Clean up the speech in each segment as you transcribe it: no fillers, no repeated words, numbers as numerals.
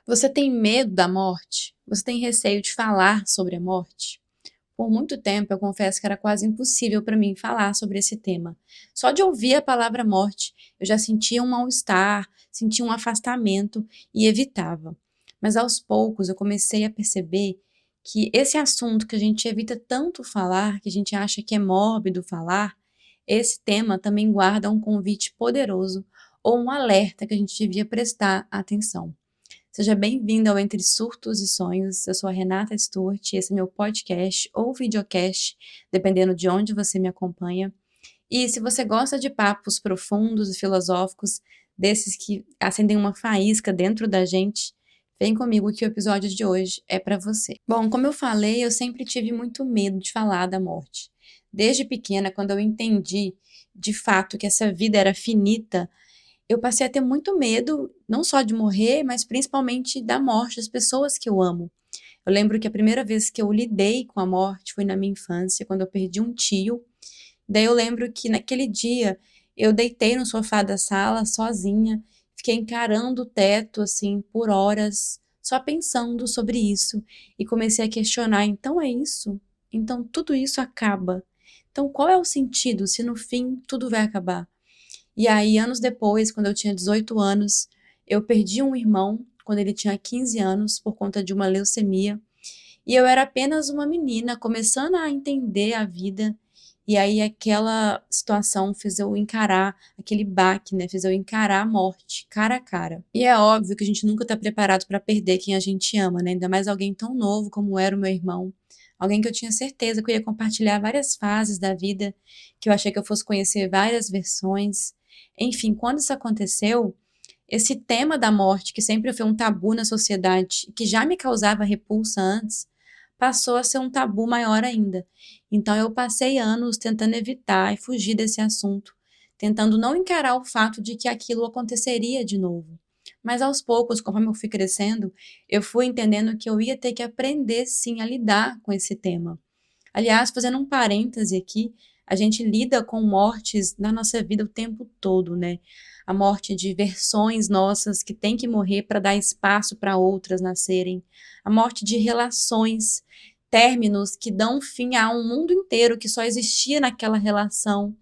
Você tem medo da morte? Você tem receio de falar sobre a morte? Por muito tempo, eu confesso que era quase impossível para mim falar sobre esse tema. Só de ouvir a palavra morte, eu já sentia um mal-estar, sentia um afastamento e evitava. Mas aos poucos eu comecei a perceber que esse assunto que a gente evita tanto falar, que a gente acha que é mórbido falar, esse tema também guarda um convite poderoso ou um alerta que a gente devia prestar atenção. Seja bem-vindo ao Entre Surtos e Sonhos. Eu sou a Renata Sturt e esse é meu podcast ou videocast, dependendo de onde você me acompanha. E se você gosta de papos profundos e filosóficos, desses que acendem uma faísca dentro da gente, vem comigo que o episódio de hoje é para você. Bom, como eu falei, eu sempre tive muito medo de falar da morte. Desde pequena, quando eu entendi de fato que essa vida era finita, eu passei a ter muito medo, não só de morrer, mas principalmente da morte das pessoas que eu amo. Eu lembro que a primeira vez que eu lidei com a morte foi na minha infância, quando eu perdi um tio. Daí eu lembro que naquele dia eu deitei no sofá da sala sozinha, fiquei encarando o teto assim por horas, só pensando sobre isso e comecei a questionar, então é isso? Então tudo isso acaba. Então qual é o sentido se no fim tudo vai acabar? E aí, anos depois, quando eu tinha 18 anos, eu perdi um irmão quando ele tinha 15 anos por conta de uma leucemia. E eu era apenas uma menina começando a entender a vida. E aí aquela situação fez eu encarar aquele baque, né? Fez eu encarar a morte cara a cara. E é óbvio que a gente nunca está preparado para perder quem a gente ama, né? Ainda mais alguém tão novo como era o meu irmão. Alguém que eu tinha certeza que eu ia compartilhar várias fases da vida, que eu achei que eu fosse conhecer várias versões. Enfim, quando isso aconteceu, esse tema da morte, que sempre foi um tabu na sociedade, que já me causava repulsa antes, passou a ser um tabu maior ainda. Então eu passei anos tentando evitar e fugir desse assunto, tentando não encarar o fato de que aquilo aconteceria de novo. Mas aos poucos, conforme eu fui crescendo, eu fui entendendo que eu ia ter que aprender sim a lidar com esse tema. Aliás, fazendo um parêntese aqui, a gente lida com mortes na nossa vida o tempo todo, né? A morte de versões nossas que têm que morrer para dar espaço para outras nascerem. A morte de relações, términos que dão fim a um mundo inteiro que só existia naquela relação.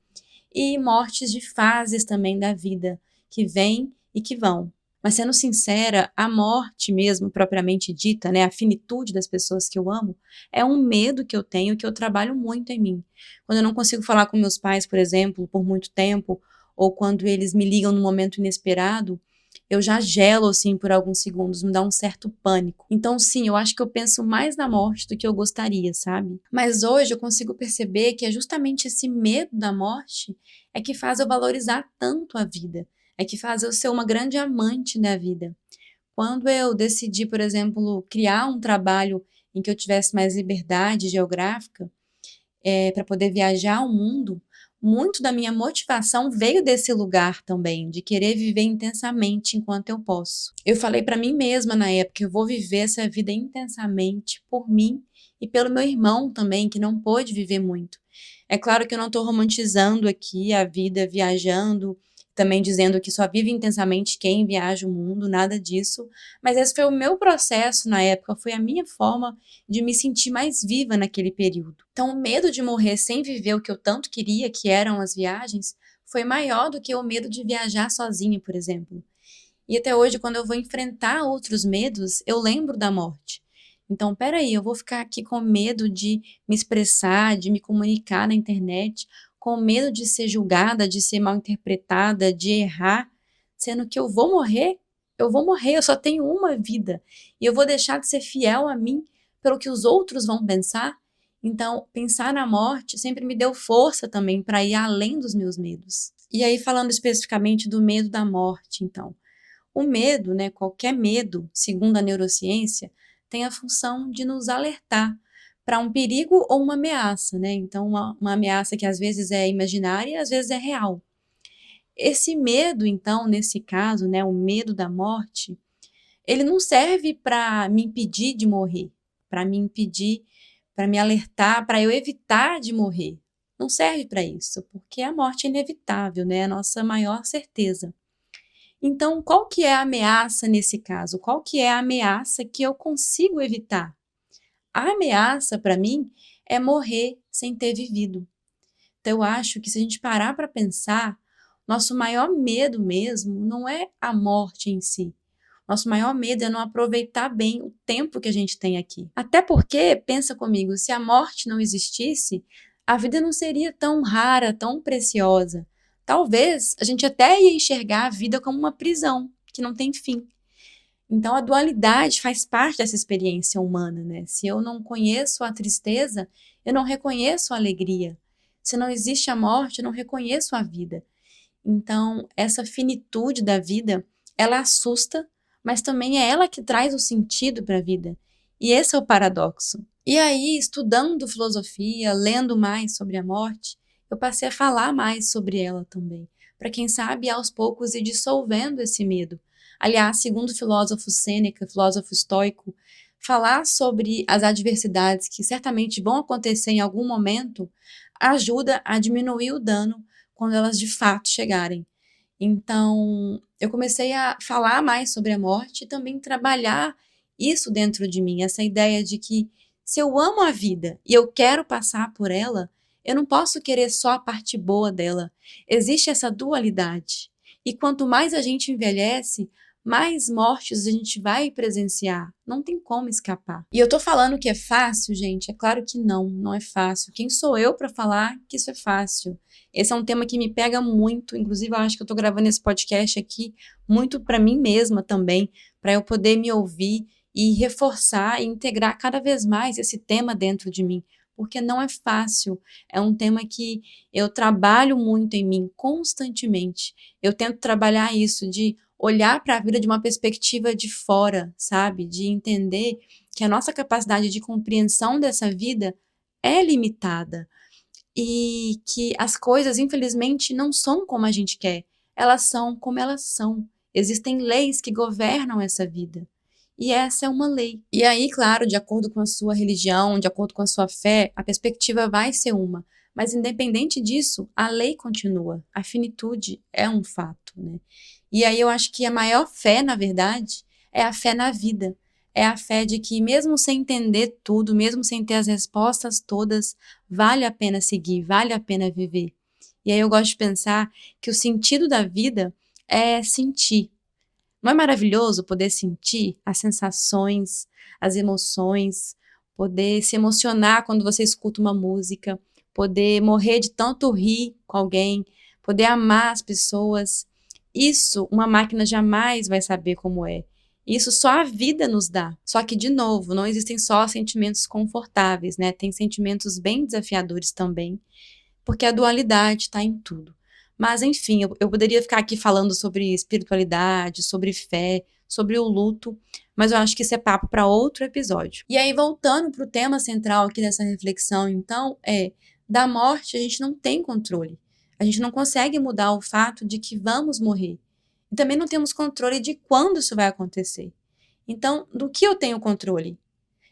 E mortes de fases também da vida, que vêm e que vão. Mas sendo sincera, a morte mesmo, propriamente dita, né, a finitude das pessoas que eu amo, é um medo que eu tenho, que eu trabalho muito em mim. Quando eu não consigo falar com meus pais, por exemplo, por muito tempo, ou quando eles me ligam num momento inesperado, eu já gelo assim por alguns segundos, me dá um certo pânico. Então, sim, eu acho que eu penso mais na morte do que eu gostaria, sabe? Mas hoje eu consigo perceber que é justamente esse medo da morte é que faz eu valorizar tanto a vida, é que faz eu ser uma grande amante da vida. Quando eu decidi, por exemplo, criar um trabalho em que eu tivesse mais liberdade geográfica, para poder viajar o mundo, muito da minha motivação veio desse lugar também, de querer viver intensamente enquanto eu posso. Eu falei para mim mesma na época, eu vou viver essa vida intensamente por mim e pelo meu irmão também, que não pôde viver muito. É claro que eu não estou romantizando aqui a vida viajando, também dizendo que só vive intensamente quem viaja o mundo, nada disso, mas esse foi o meu processo na época, foi a minha forma de me sentir mais viva naquele período. Então, o medo de morrer sem viver o que eu tanto queria, que eram as viagens, foi maior do que o medo de viajar sozinha, por exemplo. E até hoje, quando eu vou enfrentar outros medos, eu lembro da morte. Então, peraí, eu vou ficar aqui com medo de me expressar, de me comunicar na internet, com medo de ser julgada, de ser mal interpretada, de errar, sendo que eu vou morrer? Eu vou morrer, eu só tenho uma vida. E eu vou deixar de ser fiel a mim pelo que os outros vão pensar? Então, pensar na morte sempre me deu força também para ir além dos meus medos. E aí, falando especificamente do medo da morte, então. O medo, né, qualquer medo, segundo a neurociência, tem a função de nos alertar para um perigo ou uma ameaça, né? Então, uma ameaça que às vezes é imaginária e às vezes é real. Esse medo, então, nesse caso, né, o medo da morte, ele não serve para me impedir de morrer, para me impedir, para me alertar, para eu evitar de morrer. Não serve para isso, porque a morte é inevitável, né? É a nossa maior certeza. Então, qual que é a ameaça nesse caso? Qual que é a ameaça que eu consigo evitar? A ameaça, para mim, é morrer sem ter vivido. Então, eu acho que se a gente parar para pensar, nosso maior medo mesmo não é a morte em si. Nosso maior medo é não aproveitar bem o tempo que a gente tem aqui. Até porque, pensa comigo, se a morte não existisse, a vida não seria tão rara, tão preciosa. Talvez a gente até ia enxergar a vida como uma prisão, que não tem fim. Então, a dualidade faz parte dessa experiência humana, né? Se eu não conheço a tristeza, eu não reconheço a alegria. Se não existe a morte, eu não reconheço a vida. Então, essa finitude da vida, ela assusta, mas também é ela que traz o sentido para a vida. E esse é o paradoxo. E aí, estudando filosofia, lendo mais sobre a morte, eu passei a falar mais sobre ela também, para quem sabe aos poucos ir dissolvendo esse medo. Aliás, segundo o filósofo Sêneca, filósofo estoico, falar sobre as adversidades que certamente vão acontecer em algum momento ajuda a diminuir o dano quando elas de fato chegarem. Então, eu comecei a falar mais sobre a morte e também trabalhar isso dentro de mim, essa ideia de que se eu amo a vida e eu quero passar por ela, eu não posso querer só a parte boa dela. Existe essa dualidade. E quanto mais a gente envelhece, mais mortes a gente vai presenciar. Não tem como escapar. E eu tô falando que é fácil, gente? É claro que não, não é fácil. Quem sou eu para falar que isso é fácil? Esse é um tema que me pega muito, inclusive eu acho que eu tô gravando esse podcast aqui muito para mim mesma também, para eu poder me ouvir e reforçar e integrar cada vez mais esse tema dentro de mim, porque não é fácil. É um tema que eu trabalho muito em mim constantemente. Eu tento trabalhar isso de olhar para a vida de uma perspectiva de fora, sabe? De entender que a nossa capacidade de compreensão dessa vida é limitada e que as coisas, infelizmente, não são como a gente quer. Elas são como elas são. Existem leis que governam essa vida. E essa é uma lei. E aí, claro, de acordo com a sua religião, de acordo com a sua fé, a perspectiva vai ser uma. Mas independente disso, a lei continua. A finitude é um fato, né? E aí eu acho que a maior fé, na verdade, é a fé na vida. É a fé de que, mesmo sem entender tudo, mesmo sem ter as respostas todas, vale a pena seguir, vale a pena viver. E aí eu gosto de pensar que o sentido da vida é sentir. Não é maravilhoso poder sentir as sensações, as emoções, poder se emocionar quando você escuta uma música, poder morrer de tanto rir com alguém, poder amar as pessoas. Isso uma máquina jamais vai saber como é. Isso só a vida nos dá. Só que, de novo, não existem só sentimentos confortáveis, né? Tem sentimentos bem desafiadores também, porque a dualidade está em tudo. Mas, enfim, eu poderia ficar aqui falando sobre espiritualidade, sobre fé, sobre o luto, mas eu acho que isso é papo para outro episódio. E aí, voltando para o tema central aqui dessa reflexão, então, da morte a gente não tem controle. A gente não consegue mudar o fato de que vamos morrer. E também não temos controle de quando isso vai acontecer. Então, do que eu tenho controle?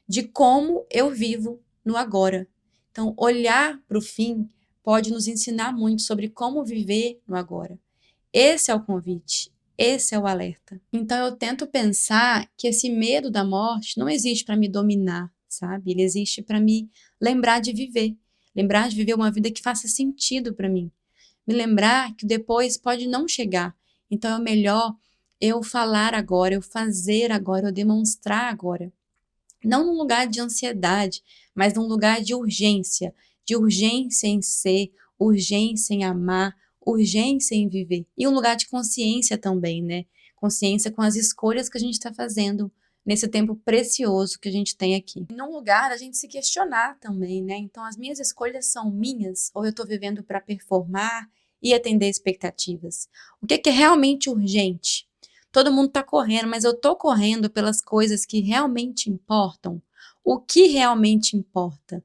De como eu vivo no agora. Então, olhar para o fim pode nos ensinar muito sobre como viver no agora. Esse é o convite, esse é o alerta. Então, eu tento pensar que esse medo da morte não existe para me dominar, sabe? Ele existe para me lembrar de viver uma vida que faça sentido para mim. Me lembrar que depois pode não chegar. Então, é melhor eu falar agora, eu fazer agora, eu demonstrar agora. Não num lugar de ansiedade, mas num lugar de urgência em ser, urgência em amar, urgência em viver. E um lugar de consciência também, né? Consciência com as escolhas que a gente está fazendo nesse tempo precioso que a gente tem aqui. Num lugar a gente se questionar também, né? Então, as minhas escolhas são minhas ou eu estou vivendo para performar e atender expectativas? O que é realmente urgente? Todo mundo está correndo, mas eu estou correndo pelas coisas que realmente importam? O que realmente importa?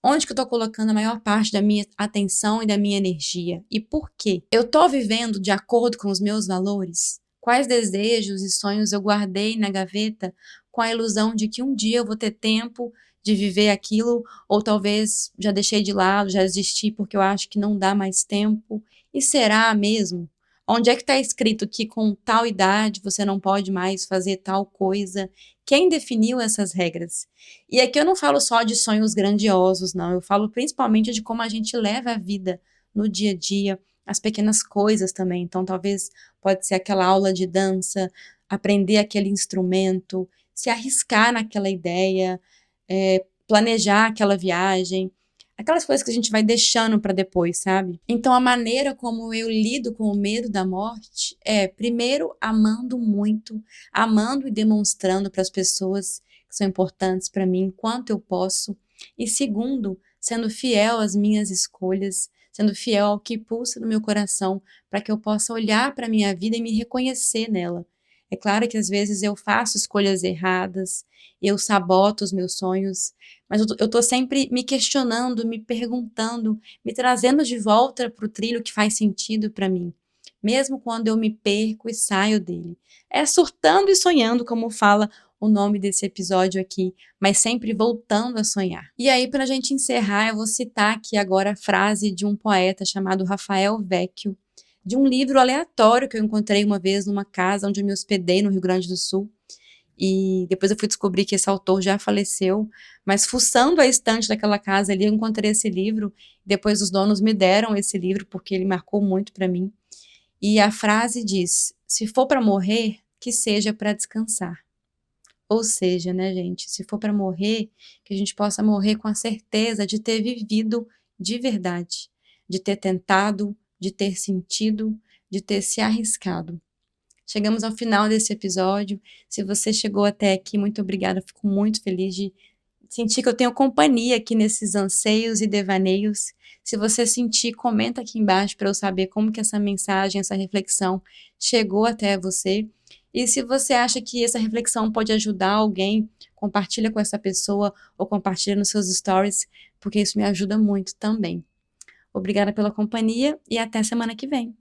Onde que eu estou colocando a maior parte da minha atenção e da minha energia? E por quê? Eu estou vivendo de acordo com os meus valores? Quais desejos e sonhos eu guardei na gaveta com a ilusão de que um dia eu vou ter tempo de viver aquilo, ou talvez já deixei de lado, já desisti porque eu acho que não dá mais tempo? E será mesmo? Onde é que está escrito que com tal idade você não pode mais fazer tal coisa? Quem definiu essas regras? E aqui eu não falo só de sonhos grandiosos, não. Eu falo principalmente de como a gente leva a vida no dia a dia, as pequenas coisas também. Então, talvez pode ser aquela aula de dança, aprender aquele instrumento, se arriscar naquela ideia, planejar aquela viagem, aquelas coisas que a gente vai deixando para depois, sabe? Então, a maneira como eu lido com o medo da morte é, primeiro, amando muito, amando e demonstrando para as pessoas que são importantes para mim, quanto eu posso. E segundo, sendo fiel às minhas escolhas, sendo fiel ao que pulsa no meu coração, para que eu possa olhar para a minha vida e me reconhecer nela. É claro que às vezes eu faço escolhas erradas, eu saboto os meus sonhos, mas eu tô sempre me questionando, me perguntando, me trazendo de volta para o trilho que faz sentido para mim, mesmo quando eu me perco e saio dele. É surtando e sonhando, como fala o nome desse episódio aqui, mas sempre voltando a sonhar. E aí, para a gente encerrar, eu vou citar aqui agora a frase de um poeta chamado Rafael Vecchio, de um livro aleatório que eu encontrei uma vez numa casa onde eu me hospedei no Rio Grande do Sul. E depois eu fui descobrir que esse autor já faleceu, mas fuçando a estante daquela casa ali, eu encontrei esse livro. Depois os donos me deram esse livro porque ele marcou muito para mim. E a frase diz: se for para morrer, que seja para descansar. Ou seja, né, gente, se for para morrer, que a gente possa morrer com a certeza de ter vivido de verdade, de ter tentado, de ter sentido, de ter se arriscado. Chegamos ao final desse episódio. Se você chegou até aqui, muito obrigada. Fico muito feliz de sentir que eu tenho companhia aqui nesses anseios e devaneios. Se você sentir, comenta aqui embaixo para eu saber como que essa mensagem, essa reflexão chegou até você. E se você acha que essa reflexão pode ajudar alguém, compartilha com essa pessoa ou compartilha nos seus stories, porque isso me ajuda muito também. Obrigada pela companhia e até semana que vem.